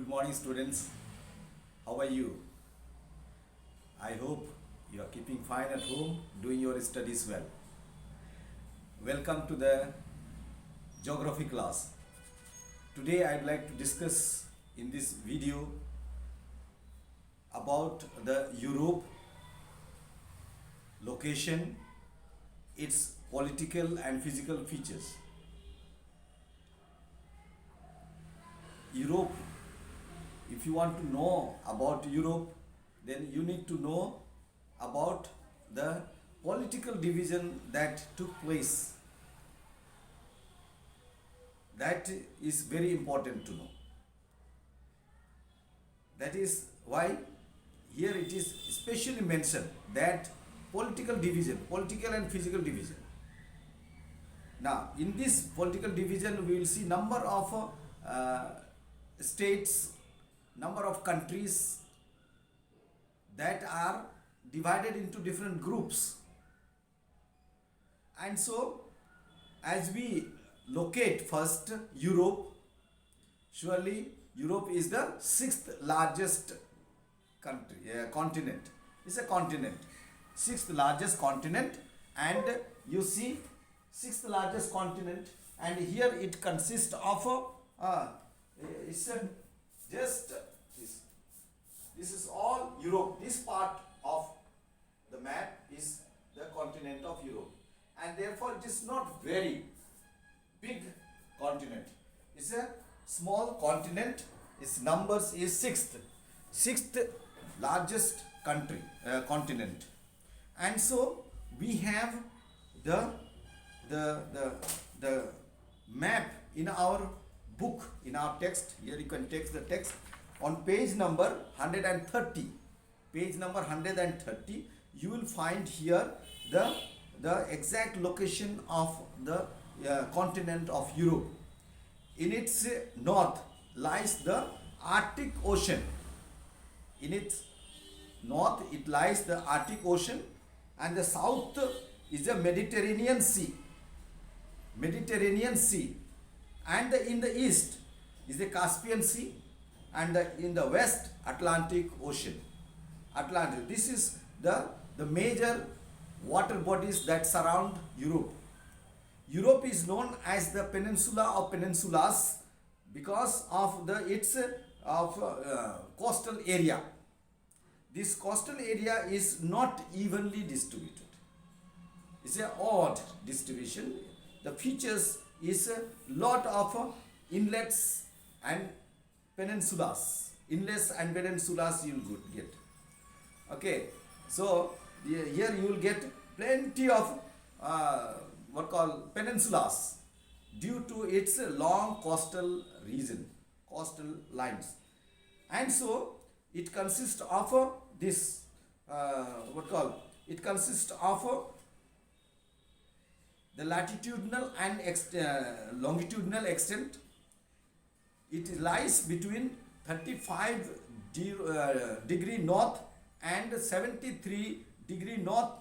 Good morning, students. How are you? I hope you are keeping fine at home, doing your studies well. Welcome to the geography class. Today I'd like to discuss in this video about the Europe location, its political and physical features. Europe, if you want to know about Europe, then you need to know about the political division that took place. That is very important to know. That is why here it is specially mentioned that political division, political and physical division. Now, in this political division, we will see number of states, number of countries that are divided into different groups. And so, as we locate first Europe, surely Europe is the sixth largest country, continent. It's a continent, sixth largest continent, and you see sixth largest continent, and here it consists of it's just this. This is all Europe. This part of the map is the continent of Europe, and therefore it is not very big continent. It's a small continent. Its numbers is sixth largest country continent, and so we have the map in our book, in our text. Here you can take the text on page number 130. Page number 130, you will find here the exact location of the continent of Europe. In its north lies the Arctic Ocean. In its north it lies the Arctic Ocean, and the south is the Mediterranean Sea. Mediterranean Sea. And in the east is the Caspian Sea, and in the west Atlantic Ocean. Atlantic. This is the major water bodies that surround Europe. Europe is known as the peninsula of peninsulas because of its coastal area. This coastal area is not evenly distributed. It's an odd distribution. The features is a lot of inlets and peninsulas. Inlets and peninsulas you will get. Okay, so here you will get plenty of what called peninsulas due to its long coastal region, coastal lines, and so it consists of this it consists of the latitudinal and longitudinal extent. It lies between 35 degree north and 73 degree north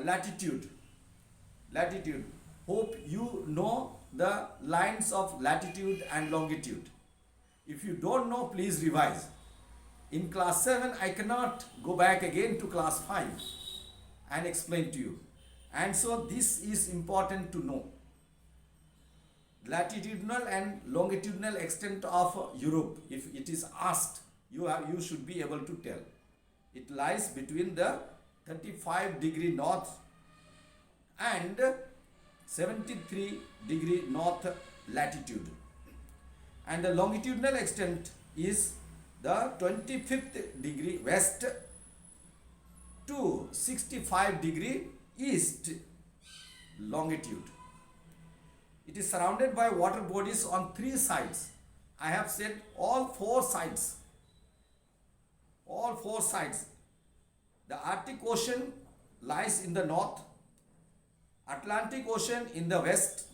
latitude. Hope you know the lines of latitude and longitude. If you don't know, please revise. In class 7, I cannot go back again to class 5 and explain to you. And so this is important to know. Latitudinal and longitudinal extent of Europe, if it is asked, you should be able to tell. It lies between the 35 degree north and 73 degree north latitude. And the longitudinal extent is the 25th degree west to 65 degree east longitude. It is surrounded by water bodies on three sides. I have said all four sides. All four sides. The Arctic Ocean lies in the north, Atlantic Ocean in the west,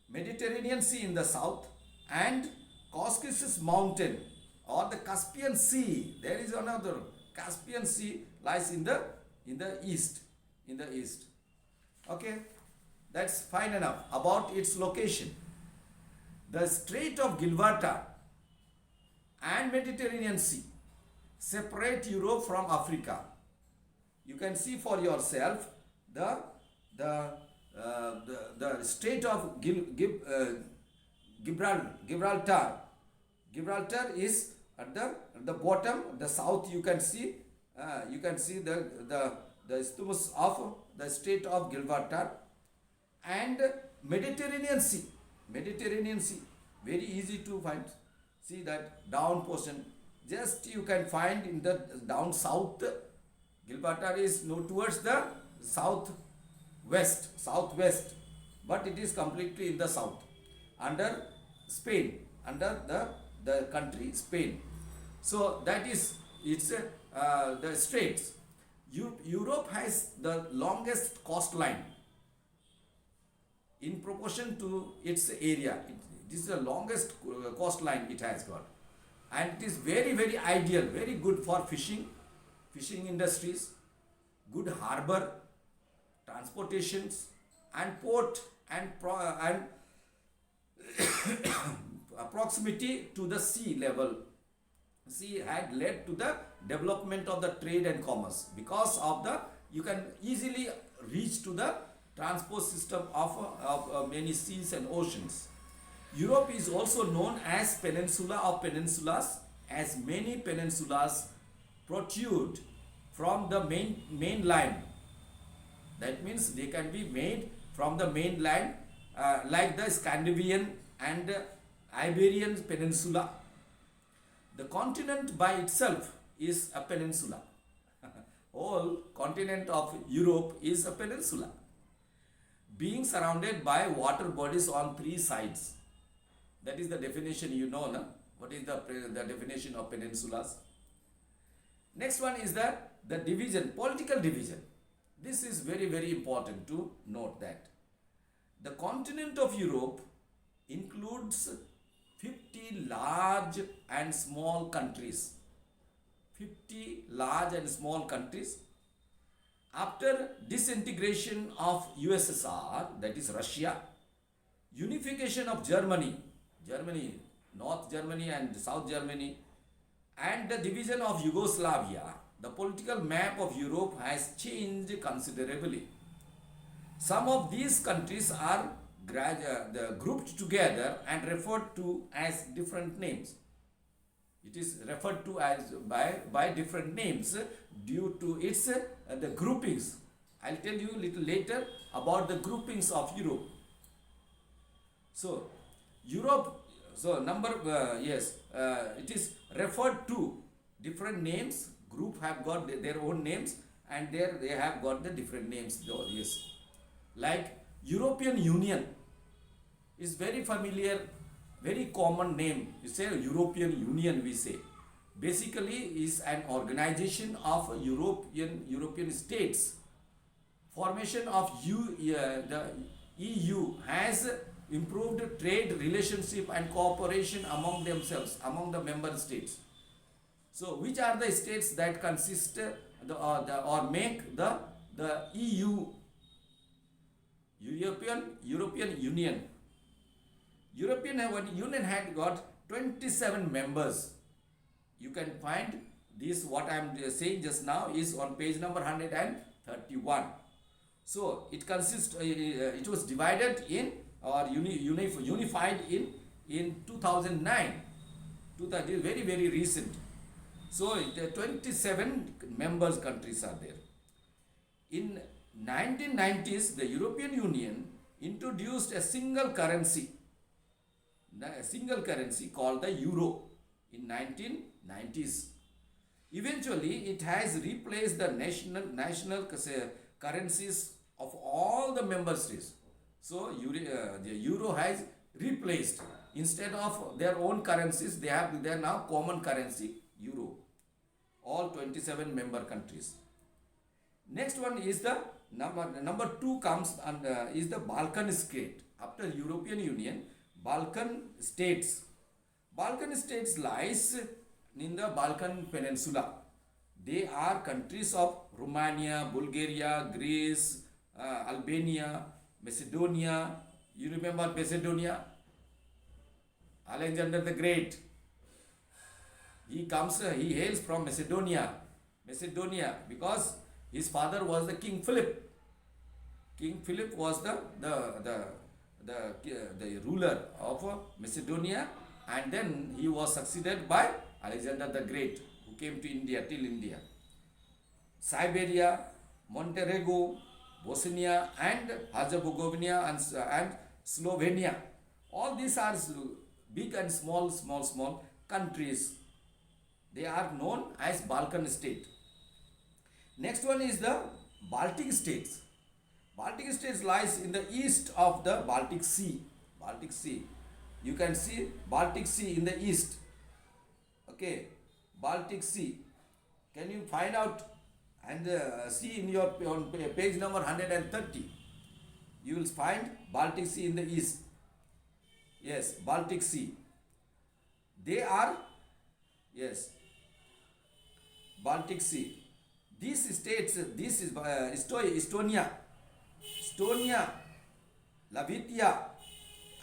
Mediterranean Sea in the south, and Caucasus Mountain or the Caspian Sea. There is another Caspian Sea lies in the east. Okay, that's fine enough about its location. The Strait of Gibraltar and Mediterranean Sea separate Europe from Africa. You can see for yourself the the Strait of Gibraltar. Gibraltar is at the bottom, the south. You can see the isthmus of the Strait of Gibraltar, and Mediterranean Sea. Mediterranean Sea, very easy to find. See that down portion. Just you can find in the down south. Gibraltar is no towards the southwest, but it is completely in the south, under Spain, under the country Spain. So that is it's the straits. Europe has the longest coastline in proportion to its area. It is the longest coastline it has got, and it is very very ideal, very good for fishing industries, good harbor, transportations, and port, and proximity to the sea level. Sea had led to the development of the trade and commerce, because of the you can easily reach to the transport system of many seas and oceans. Europe is also known as peninsula of peninsulas, as many peninsulas protrude from the mainland. That means they can be made from the mainland, like the Scandinavian and Iberian Peninsula. The continent by itself is a peninsula. Whole continent of Europe is a peninsula, being surrounded by water bodies on three sides. That is the definition, you know, na? What is the definition of peninsulas? Next one is the division, political division. This is very very important to note that the continent of Europe includes 50 large and small countries. 50 large and small countries. After disintegration of USSR, that is Russia, unification of Germany, North Germany and South Germany, and the division of Yugoslavia, the political map of Europe has changed considerably. Some of these countries are grouped together and referred to as different names. It is referred to as by different names due to its the groupings. I'll tell you a little later about the groupings of Europe. So Europe, it is referred to different names. Group have got their own names, and there they have got the different names. Yes, like European Union is very familiar, very common name. You say European Union, we say. Basically is an organization of European states. Formation of the EU has improved trade relationship and cooperation among themselves, among the member states. So which are the states that consist or make the EU, European Union? European Union had got 27 members. You can find this, what I am saying just now is on page number 131. So it consists, it was divided in or unified in 2009. That is very very recent. So 27 members countries are there. In 1990s, the European Union introduced a single currency called the euro in 1990s. Eventually, it has replaced the national currencies of all the member states. So the euro has replaced, instead of their own currencies, they have their now common currency, euro. All 27 member countries. Next one is the number 2 comes is the Balkan state. After European Union, Balkan states. Balkan states lies in the Balkan Peninsula. They are countries of Romania, Bulgaria, Greece, Albania, Macedonia. You remember Macedonia? Alexander the Great. He hails from Macedonia, because his father was the King Philip. King Philip was the ruler of Macedonia, and then he was succeeded by Alexander the Great, who came to India till India. Siberia, Montenegro, Bosnia and Herzegovina and Slovenia. All these are big and small countries. They are known as Balkan state. Next one is the Baltic states. Baltic states lies in the east of the Baltic Sea. Baltic Sea. You can see Baltic Sea in the east. Okay, Baltic Sea. Can you find out and see in your on page number 130? You will find Baltic Sea in the east. Yes, Baltic Sea. They are, yes, Baltic Sea. These states, this is Estonia, Latvia,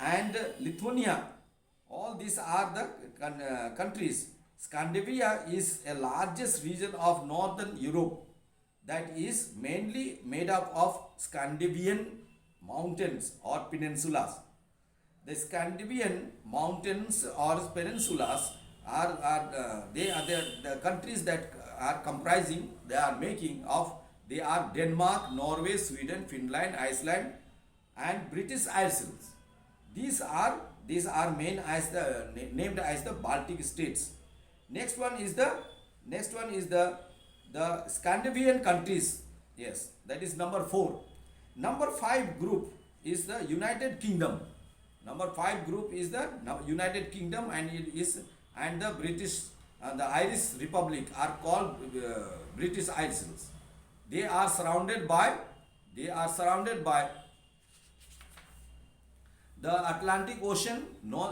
and Lithuania. All these are the countries. Scandinavia is a largest region of northern Europe that is mainly made up of Scandinavian mountains or peninsulas. The Scandinavian mountains or peninsulas are the countries that are comprising, they are making of, they are Denmark, Norway, Sweden, Finland, Iceland and British Isles. These are named as the Baltic states. Next one is the Scandinavian countries. Yes, that is number 4. Number 5 group is the United Kingdom. Number 5 group is the United Kingdom, and the British the Irish Republic are called British Isles. They are surrounded by the Atlantic Ocean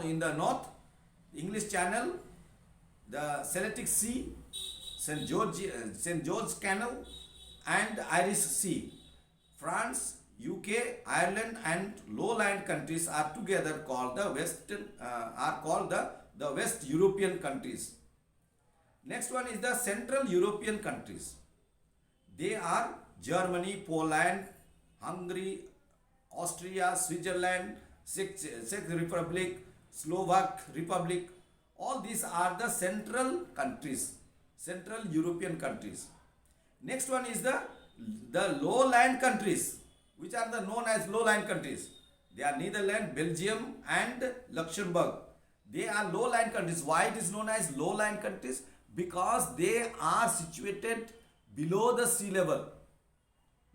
in the north, English Channel, the Celtic Sea, St. George Canal, and Irish Sea. France, UK, Ireland, and lowland countries are together called the West European countries. Next one is the Central European countries. They are Germany, Poland, Hungary, Austria, Switzerland, Czech Republic, Slovak Republic. All these are the Central European countries. Next one is the lowland countries, which are known as lowland countries. They are Netherlands, Belgium, and Luxembourg. They are lowland countries. Why it is known as lowland countries? Because they are situated below the sea level.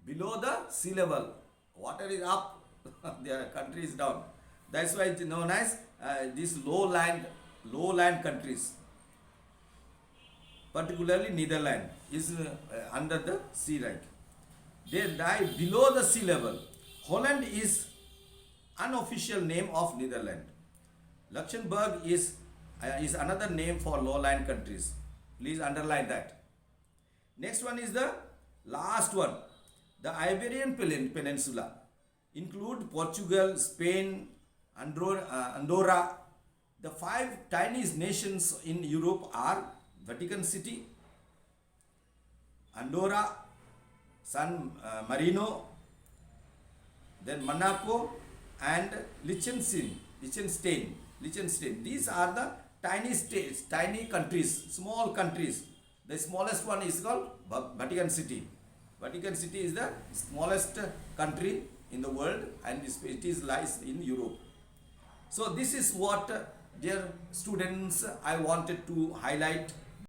Below the sea level. Water is up, their country is down. That's why it is known as these lowland countries. Particularly Netherlands is under the sea rank. They lie below the sea level. Holland is unofficial name of Netherlands. Luxembourg is another name for lowland countries. Please underline that. Next one is the last one. The Iberian Peninsula include Portugal, Spain, Andorra. The 5 tiniest nations in Europe are Vatican City, Andorra, San Marino, then Monaco, and Liechtenstein. These are the tiny states, tiny countries, small countries. The smallest one is called Vatican City. Vatican City is the smallest country in the world, and it lies in Europe. So this is what, dear students, I wanted to highlight